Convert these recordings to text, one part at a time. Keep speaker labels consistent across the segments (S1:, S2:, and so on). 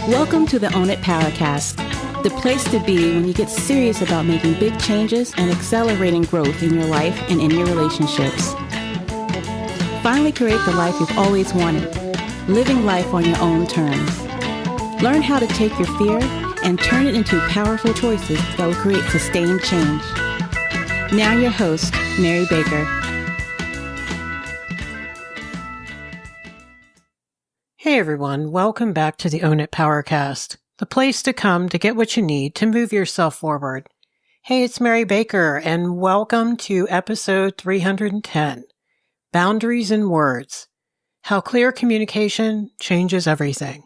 S1: Welcome to the Own It Powercast, the place to be when you get serious about making big changes and accelerating growth in your life and in your relationships. Finally create the life you've always wanted, living life on your own terms. Learn how to take your fear and turn it into powerful choices that will create sustained change. Now your host, Mary Baker.
S2: Hey everyone, welcome back to the Own It Powercast, the place to come to get what you need to move yourself forward. Hey, it's Mary Baker, and welcome to episode 310, Boundaries and Words, How Clear Communication Changes Everything.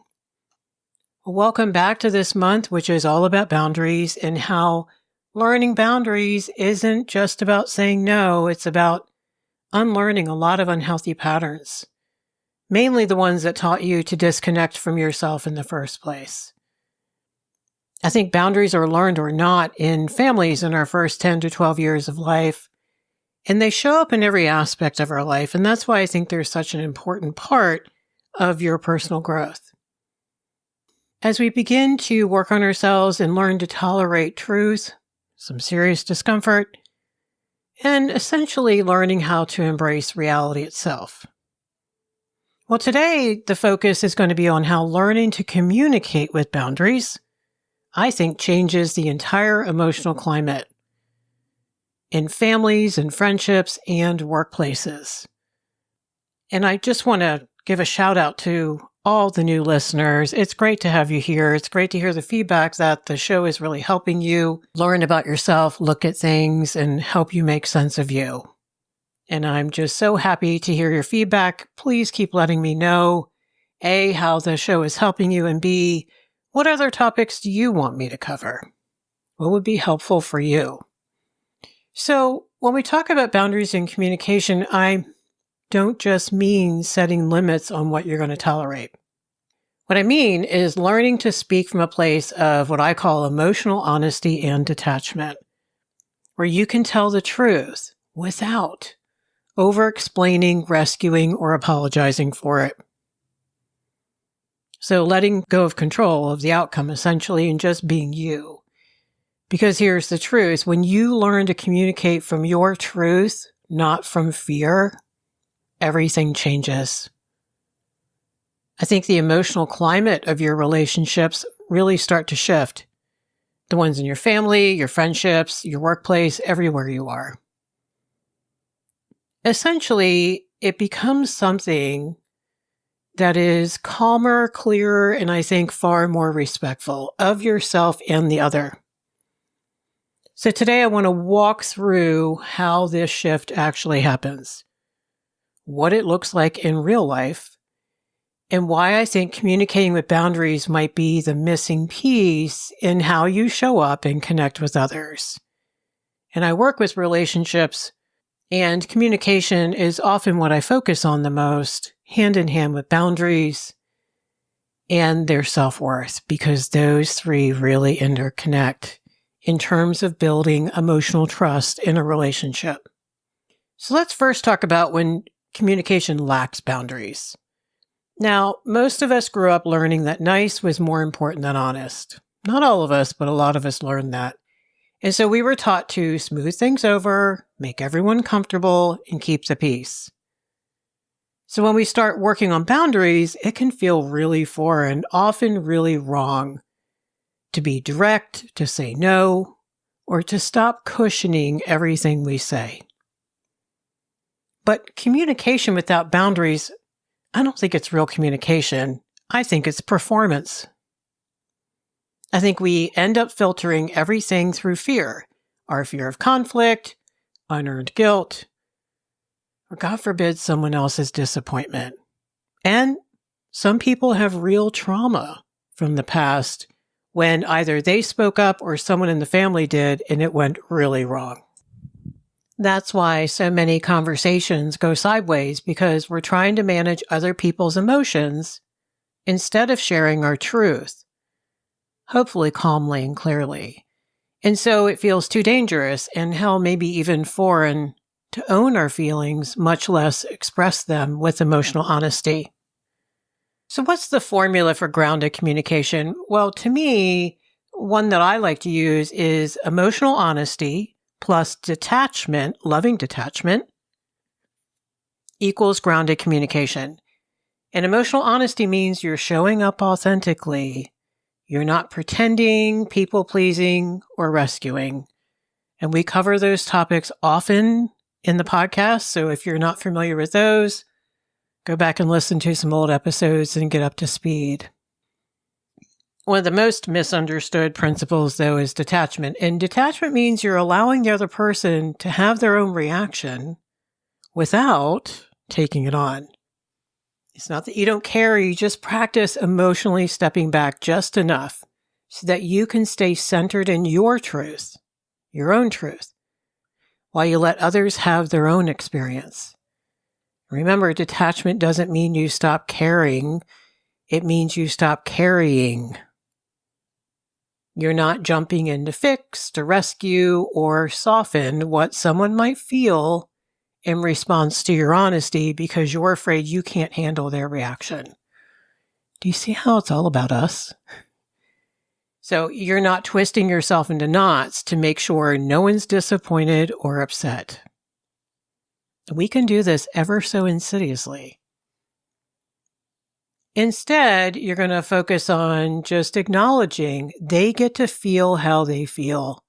S2: Welcome back to this month, which is all about boundaries and how learning boundaries isn't just about saying no, it's about unlearning a lot of unhealthy patterns. Mainly the ones that taught you to disconnect from yourself in the first place. I think boundaries are learned or not in families in our first 10 to 12 years of life, and they show up in every aspect of our life, and that's why I think they're such an important part of your personal growth. As we begin to work on ourselves and learn to tolerate truth, some serious discomfort, and essentially learning how to embrace reality itself. Well, today, the focus is going to be on how learning to communicate with boundaries, I think, changes the entire emotional climate in families and friendships and workplaces. And I just want to give a shout out to all the new listeners. It's great to have you here. It's great to hear the feedback that the show is really helping you learn about yourself, look at things, and help you make sense of you. And I'm just so happy to hear your feedback. Please keep letting me know, A, how the show is helping you, and B, what other topics do you want me to cover? What would be helpful for you? So when we talk about boundaries in communication, I don't just mean setting limits on what you're going to tolerate. What I mean is learning to speak from a place of what I call emotional honesty and detachment, where you can tell the truth without overexplaining, rescuing, or apologizing for it. So letting go of control of the outcome, essentially, and just being you. Because here's the truth. When you learn to communicate from your truth, not from fear, everything changes. I think the emotional climate of your relationships really start to shift. The ones in your family, your friendships, your workplace, everywhere you are. Essentially, it becomes something that is calmer, clearer, and I think far more respectful of yourself and the other. So today I want to walk through how this shift actually happens, what it looks like in real life, and why I think communicating with boundaries might be the missing piece in how you show up and connect with others. And I work with relationships, and communication is often what I focus on the most, hand in hand with boundaries and their self-worth, because those three really interconnect in terms of building emotional trust in a relationship. So let's first talk about when communication lacks boundaries. Now, most of us grew up learning that nice was more important than honest. Not all of us, but a lot of us learned that. And so we were taught to smooth things over, make everyone comfortable, and keep the peace. So when we start working on boundaries, it can feel really foreign, often really wrong, to be direct, to say no, or to stop cushioning everything we say. But communication without boundaries, I don't think it's real communication. I think it's performance. I think we end up filtering everything through fear, our fear of conflict, unearned guilt, or God forbid, someone else's disappointment. And some people have real trauma from the past when either they spoke up or someone in the family did, and it went really wrong. That's why so many conversations go sideways, because we're trying to manage other people's emotions instead of sharing our truth, hopefully calmly and clearly. And so it feels too dangerous and hell, maybe even foreign, to own our feelings, much less express them with emotional honesty. So what's the formula for grounded communication? Well, to me, one that I like to use is emotional honesty plus detachment, loving detachment, equals grounded communication. And emotional honesty means you're showing up authentically. You're not pretending, people pleasing, or rescuing. And we cover those topics often in the podcast. So if you're not familiar with those, go back and listen to some old episodes and get up to speed. One of the most misunderstood principles, though, is detachment. And detachment means you're allowing the other person to have their own reaction without taking it on. It's not that you don't care, you just practice emotionally stepping back just enough so that you can stay centered in your truth, your own truth, while you let others have their own experience. Remember, detachment doesn't mean you stop caring. It means you stop carrying. You're not jumping in to fix, to rescue, or soften what someone might feel in response to your honesty because you're afraid you can't handle their reaction. Do you see how it's all about us? So you're not twisting yourself into knots to make sure no one's disappointed or upset. We can do this ever so insidiously. Instead, you're going to focus on just acknowledging they get to feel how they feel.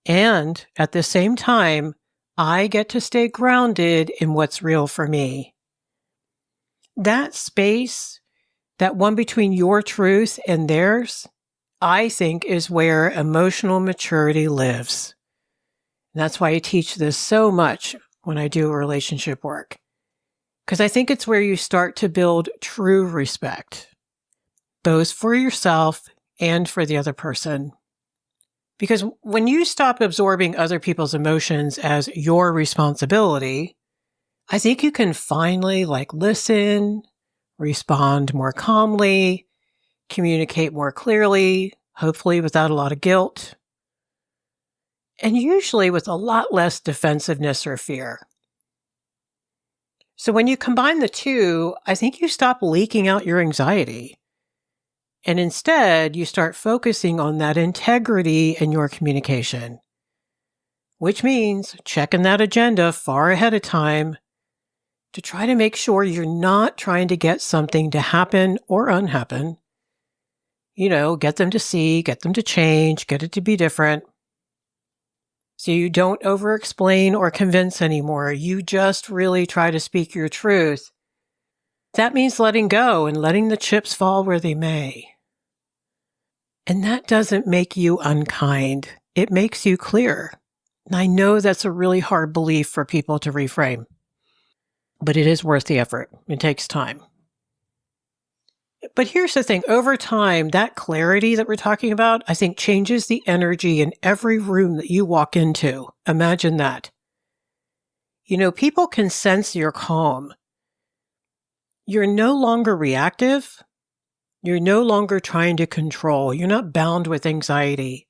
S2: And at the same time, I get to stay grounded in what's real for me. That space, that one between your truth and theirs, I think is where emotional maturity lives. And that's why I teach this so much when I do relationship work. Because I think it's where you start to build true respect, both for yourself and for the other person. Because when you stop absorbing other people's emotions as your responsibility, I think you can finally listen, respond more calmly, communicate more clearly, hopefully without a lot of guilt, and usually with a lot less defensiveness or fear. So when you combine the two, I think you stop leaking out your anxiety. And instead, you start focusing on that integrity in your communication, which means checking that agenda far ahead of time to try to make sure you're not trying to get something to happen or unhappen. Get them to see, get them to change, get it to be different. So you don't overexplain or convince anymore. You just really try to speak your truth. That means letting go and letting the chips fall where they may. And that doesn't make you unkind. It makes you clear. And I know that's a really hard belief for people to reframe, but it is worth the effort. It takes time. But here's the thing. Over time, that clarity that we're talking about, I think changes the energy in every room that you walk into. Imagine that. People can sense your calm. You're no longer reactive. You're no longer trying to control. You're not bound with anxiety.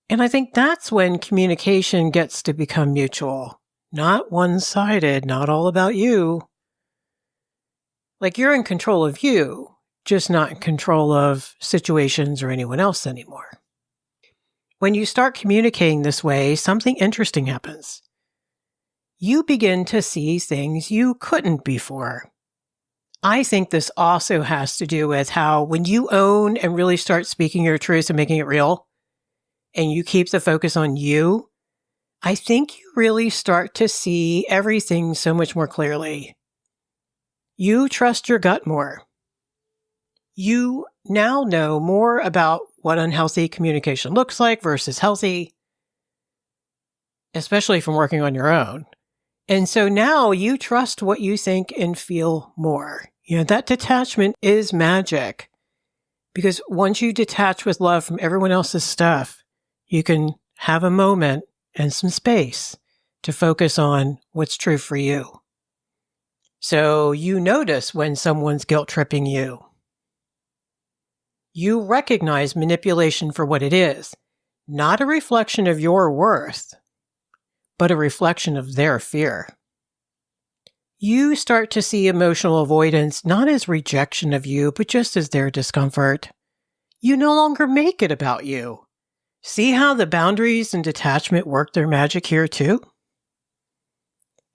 S2: And I think that's when communication gets to become mutual, not one-sided, not all about you. You're in control of you, just not in control of situations or anyone else anymore. When you start communicating this way, something interesting happens. You begin to see things you couldn't before. I think this also has to do with how when you own and really start speaking your truth and making it real, and you keep the focus on you, I think you really start to see everything so much more clearly. You trust your gut more. You now know more about what unhealthy communication looks like versus healthy, especially from working on your own. And so now you trust what you think and feel more. That detachment is magic because once you detach with love from everyone else's stuff, you can have a moment and some space to focus on what's true for you. So you notice when someone's guilt tripping you. You recognize manipulation for what it is, not a reflection of your worth, but a reflection of their fear. you start to see emotional avoidance not as rejection of you, but just as their discomfort. You no longer make it about you. See how the boundaries and detachment work their magic here too?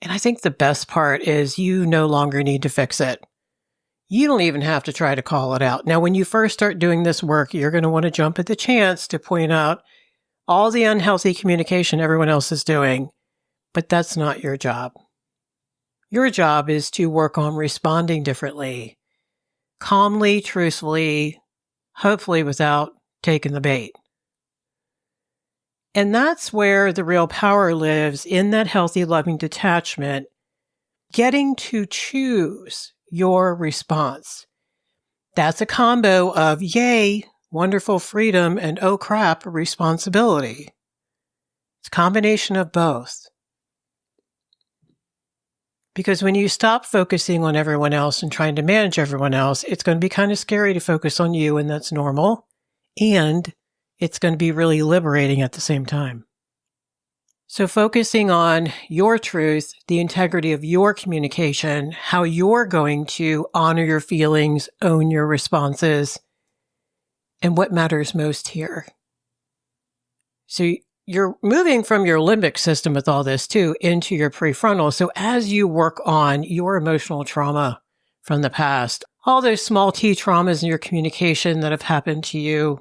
S2: And I think the best part is you no longer need to fix it. You don't even have to try to call it out. Now, when you first start doing this work, you're going to want to jump at the chance to point out all the unhealthy communication everyone else is doing, but that's not your job. Your job is to work on responding differently, calmly, truthfully, hopefully without taking the bait. And that's where the real power lives, in that healthy, loving detachment, getting to choose your response. That's a combo of yay, wonderful freedom, and oh crap, responsibility. It's a combination of both. Because when you stop focusing on everyone else and trying to manage everyone else, it's going to be kind of scary to focus on you, and that's normal. And it's going to be really liberating at the same time. So focusing on your truth, the integrity of your communication, how you're going to honor your feelings, own your responses, and what matters most here. So you're moving from your limbic system with all this too into your prefrontal. So as you work on your emotional trauma from the past, all those small T traumas in your communication that have happened to you,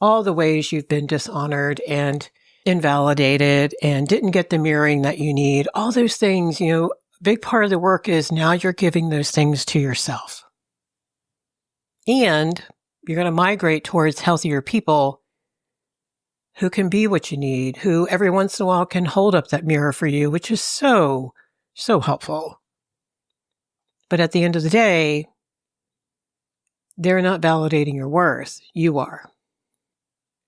S2: all the ways you've been dishonored and invalidated and didn't get the mirroring that you need, all those things, a big part of the work is now you're giving those things to yourself. And you're going to migrate towards healthier people who can be what you need, who every once in a while can hold up that mirror for you, which is so, so helpful. But at the end of the day, they're not validating your worth. You are.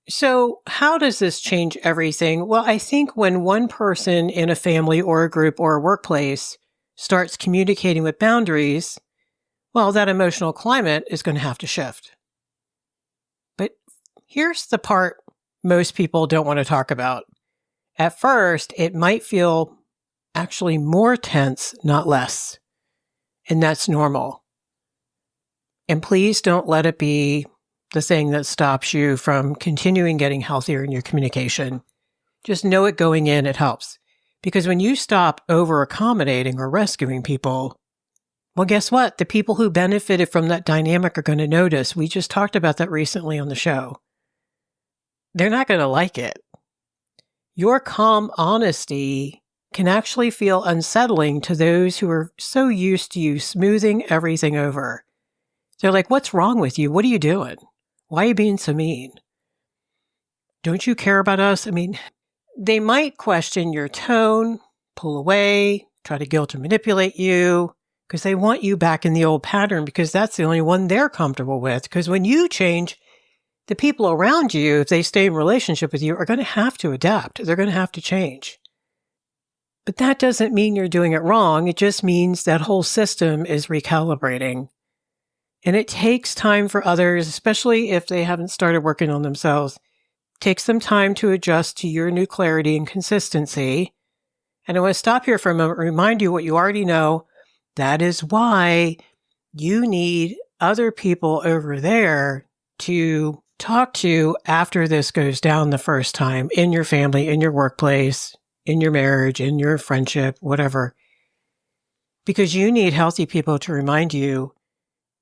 S2: So how does this change everything? Well, I think when one person in a family or a group or a workplace starts communicating with boundaries, well, that emotional climate is going to have to shift. But here's the part most people don't want to talk about. At first, it might feel actually more tense, not less. And that's normal. And please don't let it be the thing that stops you from continuing getting healthier in your communication. Just know it going in, it helps. Because when you stop over-accommodating or rescuing people, well, guess what? The people who benefited from that dynamic are going to notice. We just talked about that recently on the show. They're not going to like it. Your calm honesty can actually feel unsettling to those who are so used to you smoothing everything over. They're like, what's wrong with you? What are you doing? Why are you being so mean? Don't you care about us? I mean, they might question your tone, pull away, try to guilt or manipulate you, because they want you back in the old pattern, because that's the only one they're comfortable with. Because when you change, the people around you, if they stay in relationship with you, are going to have to adapt. They're going to have to change. But that doesn't mean you're doing it wrong. It just means that whole system is recalibrating. And it takes time for others, especially if they haven't started working on themselves. It takes them time to adjust to your new clarity and consistency. And I want to stop here for a moment, remind you what you already know. That is why you need other people over there to talk to after this goes down the first time, in your family, in your workplace, in your marriage, in your friendship, whatever. Because you need healthy people to remind you,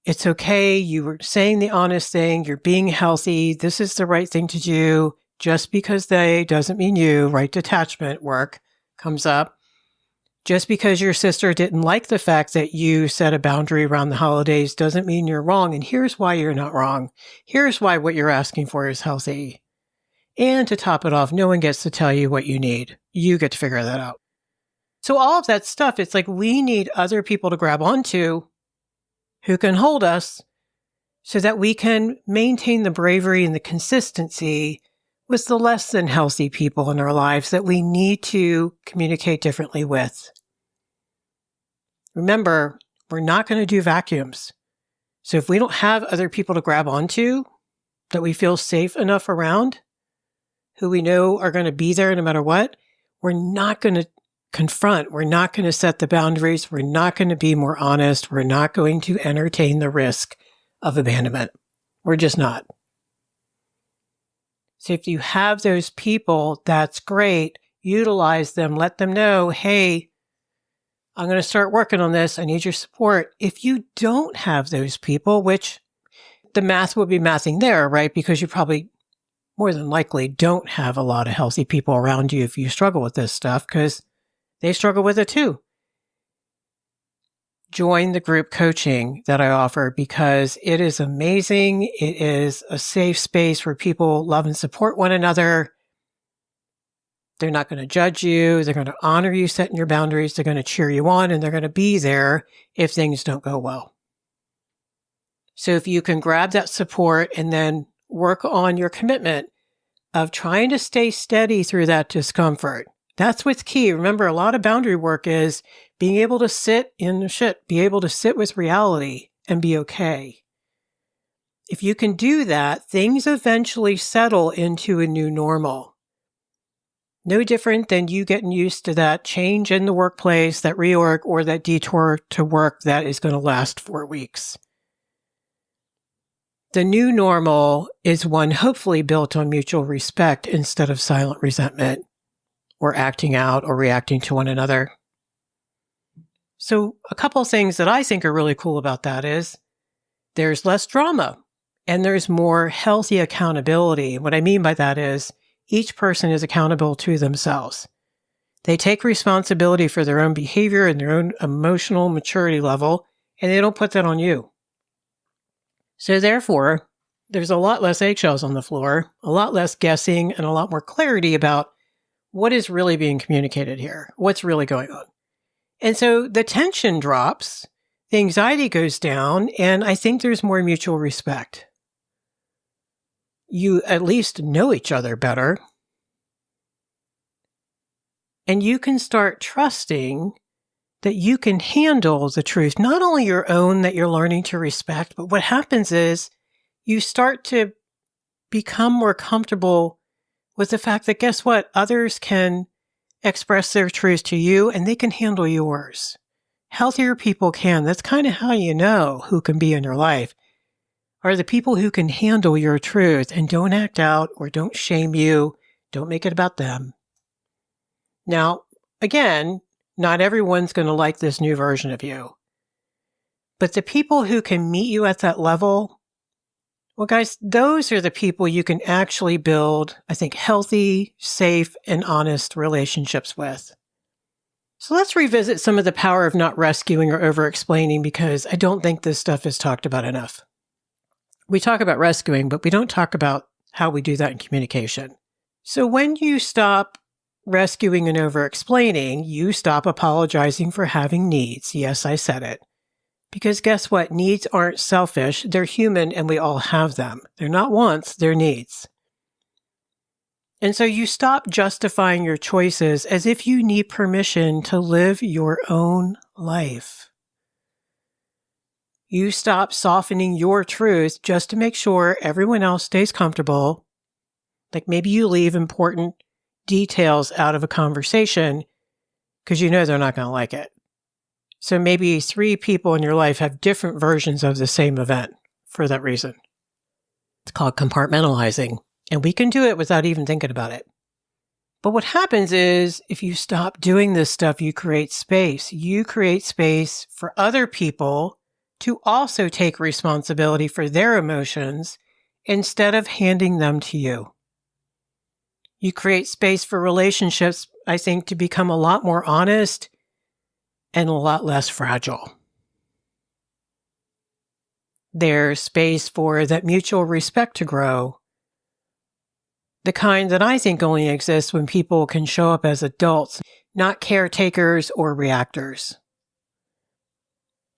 S2: it's okay, you were saying the honest thing, you're being healthy, this is the right thing to do. Just because they doesn't mean you, right? Detachment work comes up. Just because your sister didn't like the fact that you set a boundary around the holidays doesn't mean you're wrong. And here's why you're not wrong. Here's why what you're asking for is healthy. And to top it off, no one gets to tell you what you need. You get to figure that out. So all of that stuff, it's like we need other people to grab onto who can hold us so that we can maintain the bravery and the consistency with the less than healthy people in our lives that we need to communicate differently with. Remember, we're not going to do vacuums. So if we don't have other people to grab onto that we feel safe enough around, who we know are going to be there no matter what, we're not going to confront. We're not going to set the boundaries. We're not going to be more honest. We're not going to entertain the risk of abandonment. We're just not. So if you have those people, that's great. Utilize them. Let them know, hey, I'm going to start working on this. I need your support. If you don't have those people, which the math will be mathing there, right? Because you probably more than likely don't have a lot of healthy people around you if you struggle with this stuff, because they struggle with it too. Join the group coaching that I offer because it is amazing. It is a safe space where people love and support one another. They're not going to judge you. They're going to honor you setting your boundaries. They're going to cheer you on, and they're going to be there if things don't go well. So if you can grab that support and then work on your commitment of trying to stay steady through that discomfort, that's what's key. Remember, a lot of boundary work is being able to sit in the shit, be able to sit with reality and be okay. If you can do that, things eventually settle into a new normal. No different than you getting used to that change in the workplace, that reorg, or that detour to work that is going to last 4 weeks. The new normal is one hopefully built on mutual respect instead of silent resentment or acting out or reacting to one another. So a couple of things that I think are really cool about that is there's less drama and there's more healthy accountability. What I mean by that is each person is accountable to themselves. They take responsibility for their own behavior and their own emotional maturity level, and they don't put that on you. So therefore, there's a lot less eggshells on the floor, a lot less guessing, and a lot more clarity about what is really being communicated here, what's really going on. And so the tension drops, the anxiety goes down, and I think there's more mutual respect. You at least know each other better. And you can start trusting that you can handle the truth, not only your own that you're learning to respect, but what happens is you start to become more comfortable with the fact that, guess what? Others can express their truth to you and they can handle yours. Healthier people can. That's kind of how you know who can be in your life, are the people who can handle your truth and don't act out or don't shame you. Don't make it about them. Now, again, not everyone's going to like this new version of you. But the people who can meet you at that level, well, guys, those are the people you can actually build, I think, healthy, safe, and honest relationships with. So let's revisit some of the power of not rescuing or over-explaining, because I don't think this stuff is talked about enough. We talk about rescuing, but we don't talk about how we do that in communication. So when you stop rescuing and over-explaining, you stop apologizing for having needs. Yes, I said it. Because guess what? Needs aren't selfish. They're human and we all have them. They're not wants, they're needs. And so you stop justifying your choices as if you need permission to live your own life. You stop softening your truth just to make sure everyone else stays comfortable. Like maybe you leave important details out of a conversation because you know they're not going to like it. So maybe 3 people in your life have different versions of the same event for that reason. It's called compartmentalizing, and we can do it without even thinking about it. But what happens is if you stop doing this stuff, you create space. You create space for other people to also take responsibility for their emotions instead of handing them to you. You create space for relationships, I think, to become a lot more honest and a lot less fragile. There's space for that mutual respect to grow, the kind that I think only exists when people can show up as adults, not caretakers or reactors.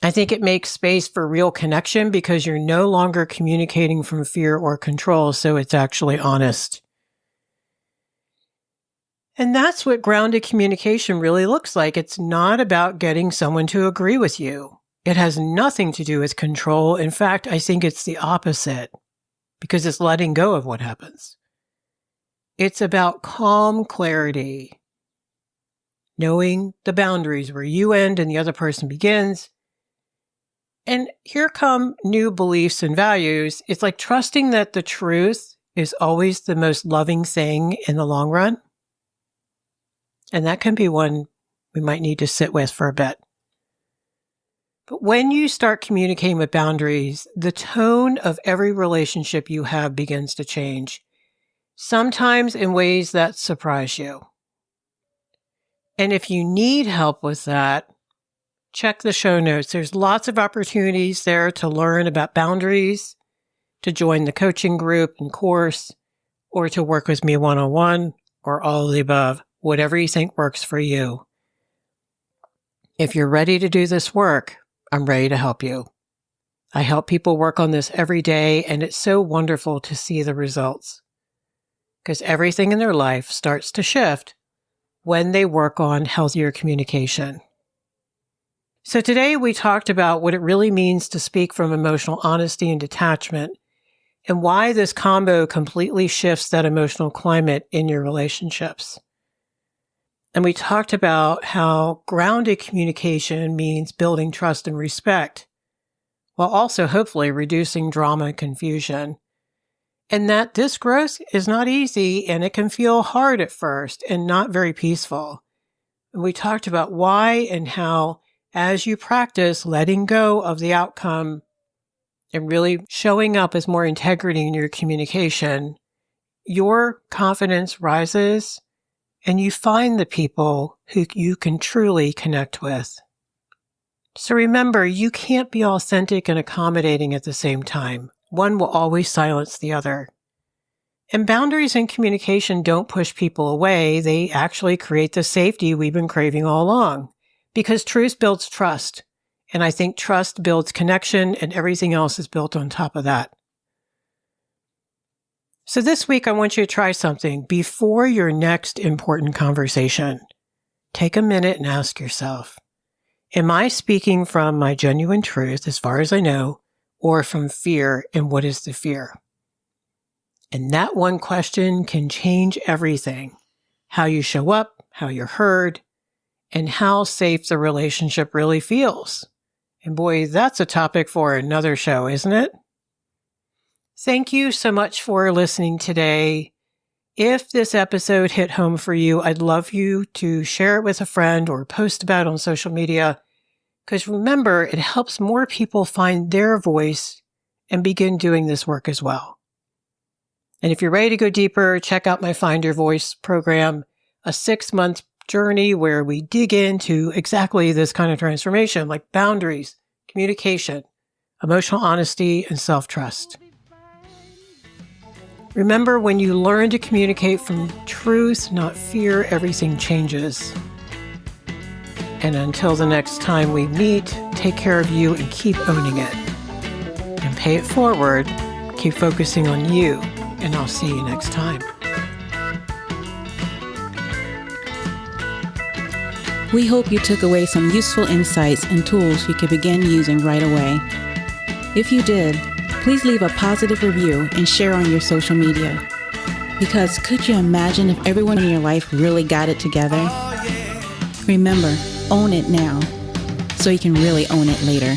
S2: I think it makes space for real connection because you're no longer communicating from fear or control, so it's actually honest. And that's what grounded communication really looks like. It's not about getting someone to agree with you. It has nothing to do with control. In fact, I think it's the opposite because it's letting go of what happens. It's about calm clarity, knowing the boundaries where you end and the other person begins. And here come new beliefs and values. It's like trusting that the truth is always the most loving thing in the long run. And that can be one we might need to sit with for a bit. But when you start communicating with boundaries, the tone of every relationship you have begins to change, sometimes in ways that surprise you. And if you need help with that, check the show notes. There's lots of opportunities there to learn about boundaries, to join the coaching group and course, or to work with me one-on-one, or all of the above, whatever you think works for you. If you're ready to do this work, I'm ready to help you. I help people work on this every day, and it's so wonderful to see the results. Because everything in their life starts to shift when they work on healthier communication. So today we talked about what it really means to speak from emotional honesty and detachment, and why this combo completely shifts that emotional climate in your relationships. And we talked about how grounded communication means building trust and respect, while also hopefully reducing drama and confusion. And that this growth is not easy, and it can feel hard at first and not very peaceful. And we talked about why and how, as you practice letting go of the outcome and really showing up as more integrity in your communication, your confidence rises and you find the people who you can truly connect with. So remember, you can't be authentic and accommodating at the same time. One will always silence the other. And boundaries in communication don't push people away. They actually create the safety we've been craving all along. Because truth builds trust. And I think trust builds connection, and everything else is built on top of that. So this week, I want you to try something. Before your next important conversation, take a minute and ask yourself, am I speaking from my genuine truth, as far as I know, or from fear, and what is the fear? And that one question can change everything. How you show up, how you're heard, and how safe the relationship really feels. And boy, that's a topic for another show, isn't it? Thank you so much for listening today. If this episode hit home for you, I'd love you to share it with a friend or post about it on social media. Because remember, it helps more people find their voice and begin doing this work as well. And if you're ready to go deeper, check out my Find Your Voice program, a 6-month journey where we dig into exactly this kind of transformation, like boundaries, communication, emotional honesty, and self-trust. Remember, when you learn to communicate from truth, not fear, everything changes. And until the next time we meet, take care of you and keep owning it. And pay it forward, keep focusing on you, and I'll see you next time.
S1: We hope you took away some useful insights and tools you can begin using right away. If you did, please leave a positive review and share on your social media. Because could you imagine if everyone in your life really got it together? Remember, own it now, so you can really own it later.